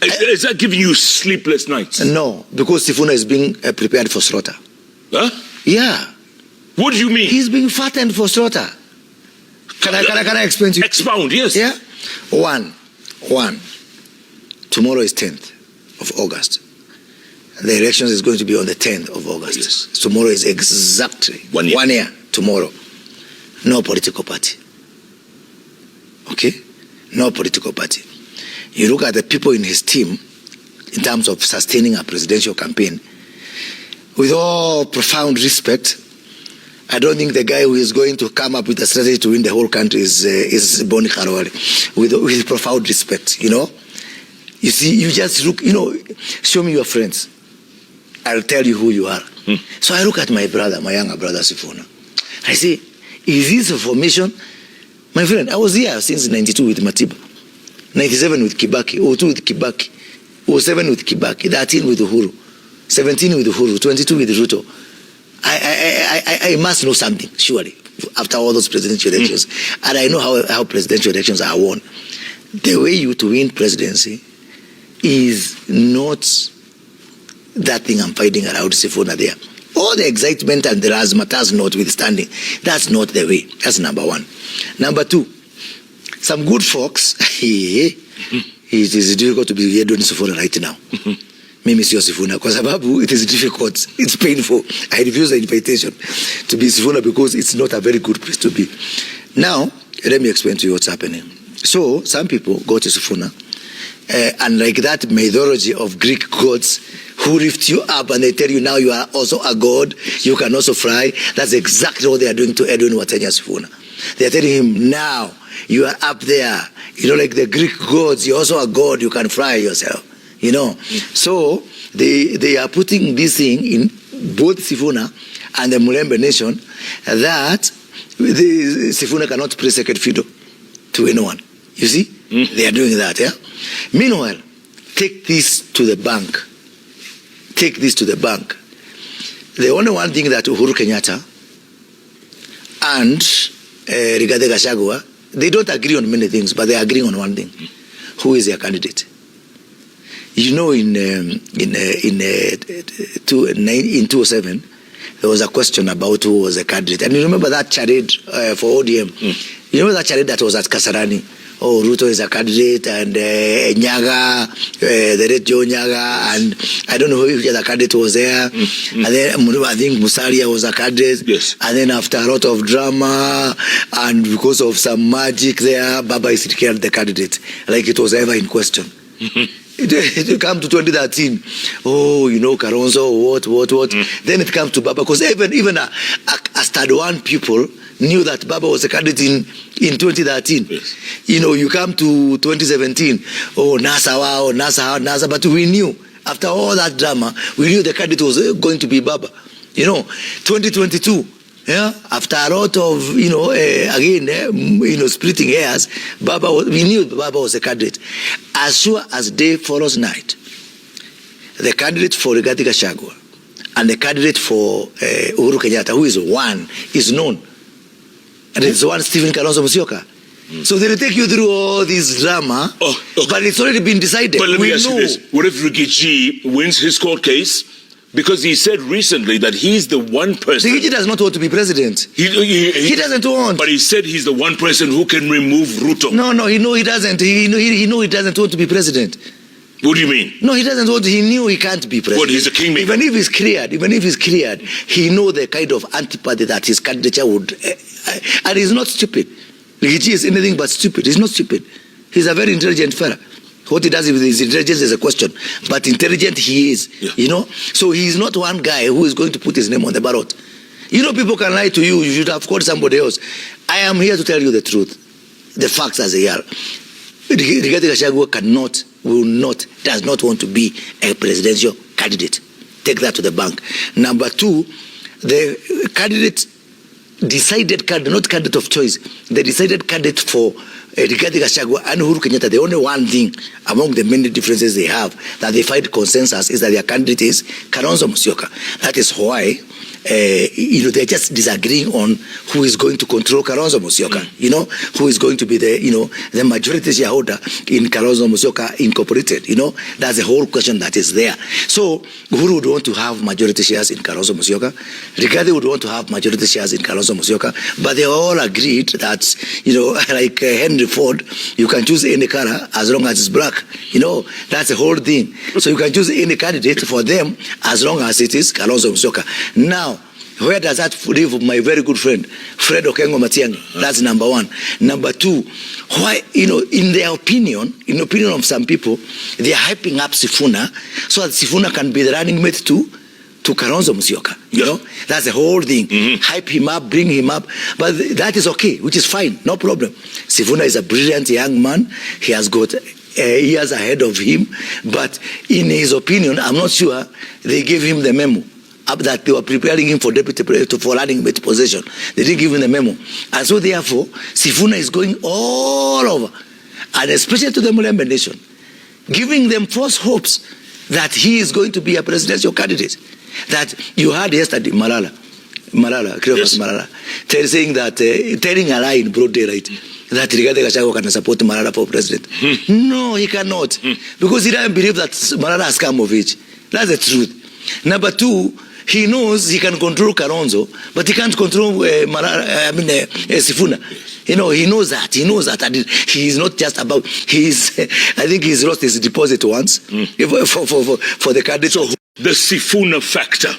Is that giving you sleepless nights? No, because Sifuna is being prepared for slaughter. Huh? Yeah. What do you mean? He's being fattened for slaughter. Can I explain to you? Expound, yes. Yeah. One. Tomorrow is 10th of August. The elections is going to be on the 10th of August. Yes. Tomorrow is exactly 1 year. 1 year tomorrow. No political party. Okay? No political party. You look at the people in his team in terms of sustaining a presidential campaign. With all profound respect, I don't think the guy who is going to come up with a strategy to win the whole country is Boni Kharawale. With profound respect, you know. You see, you just look, show me your friends. I'll tell you who you are. So I look at my brother, my younger brother Sifuna. I say, is this a formation? My friend, I was here since 92 with Matiba, 97 with Kibaki, 02 with Kibaki, 07 with Kibaki, 13 with Uhuru, 17 with Uhuru, 22 with Ruto. I must know something, surely, after all those presidential elections. And I know how presidential elections are won. The way you to win presidency is not that thing I'm fighting around Sifuna there. All the excitement and the razzmatazz notwithstanding, that's not the way. That's number one. Number two, some good folks, it is difficult to be here doing Sifuna right now. Mimi sio Sifuna, kwa sababu it is difficult, it's painful. I refuse the invitation to be Sifuna because it's not a very good place to be. Now, let me explain to you what's happening. So, some people go to Sifuna, and like that mythology of Greek gods who lift you up and they tell you now you are also a god, you can also fly. That's exactly what they are doing to Edwin Watenya Sifuna. They are telling him now you are up there, like the Greek gods, you're also a god, you can fly yourself. So they are putting this thing in both Sifuna and the Mulembe nation that the Sifuna cannot play second fiddle to anyone. You see? They are doing that, yeah? Meanwhile, take this to the bank. Take this to the bank. The only one thing that Uhuru Kenyatta and Rigathi Gachagua, they don't agree on many things, but they agree on one thing. Who is their candidate? In 2007, there was a question about who was the candidate. And you remember that charade for ODM? You remember that charade that was at Kasarani? Oh, Ruto is a candidate, and Nyaga, the Red Joe Nyaga, and I don't know who the candidate was there. And then I think Musalia was a candidate. Yes. And then after a lot of drama, and because of some magic there, Baba is declared the candidate, like it was ever in question. It come to 2013. Oh, Karonzo, what? Then it comes to Baba, because even a stud one people knew that Baba was a candidate in 2013. Yes. You come to 2017. Oh, NASA, but we knew after all that drama, we knew the candidate was going to be Baba. 2022. Yeah, after a lot of splitting hairs, we knew Baba was a candidate. As sure as day follows night, the candidate for Rigathi Gachagua and the candidate for Uhuru Kenyatta, who is one, is known, and it's one Stephen Kalonzo Musyoka. So they take you through all this drama, but it's already been decided. But let me ask you this: what if Rigathi wins his court case? Because he said recently that he's the one person... Rigathi does not want to be president. He doesn't want. But he said he's the one person who can remove Ruto. No, he doesn't. He doesn't want to be president. What do you mean? No, he doesn't want to. He knew he can't be president. What, he's a kingmaker? Even if he's cleared, he knows the kind of antipathy that his candidature would... and he's not stupid. Rigathi is anything but stupid. He's not stupid. He's a very intelligent fella. What he does with his intelligence is a question, but intelligent he is, So he's not one guy who is going to put his name on the ballot. People can lie to you. You should have called somebody else. I am here to tell you the truth, the facts as they are. Rigathi Gachagua does not want to be a presidential candidate. Take that to the bank. Number two, the candidate, not candidate of choice, the decided candidate for Rigathi Gachagua and Uhuru Kenyatta, the only one thing among the many differences they have that they find consensus is that their candidate is Kalonzo Musyoka. That is why they're just disagreeing on who is going to control Kalonzo Musyoka, who is going to be the majority shareholder in Kalonzo Musyoka Incorporated, that's the whole question that is there. So Uhuru would want to have majority shares in Kalonzo Musyoka, Rigathi would want to have majority shares in Kalonzo Musyoka, but they all agreed that, like Henry Ford, you can choose any color as long as it's black, that's the whole thing. So you can choose any candidate for them as long as it is Kalonzo Musyoka. Now, where does that leave my very good friend, Fred Okengo Matiang'i? That's number one. Number two, why, in their opinion, in the opinion of some people, they are hyping up Sifuna so that Sifuna can be the running mate to Kalonzo Musyoka. That's the whole thing. Hype him up, bring him up. But that is okay, which is fine, no problem. Sifuna is a brilliant young man. He has got years ahead of him. But in his opinion, I'm not sure they gave him the memo that they were preparing him for running mate position. They didn't give him the memo. And so therefore, Sifuna is going all over, and especially to the Mulembe Nation, giving them false hopes that he is going to be a presidential candidate. That you heard yesterday, Malala, Cleophas Malala, saying that, telling a lie in broad daylight, that Rigathi Gachagua can support Malala for president. No, he cannot. Because he doesn't believe that Malala has come of age. That's the truth. Number two, he knows he can control Kalonzo, but he can't control Sifuna. He knows that. He knows that. And he is not just about, I think he's lost his deposit once for the candidate. So the Sifuna factor.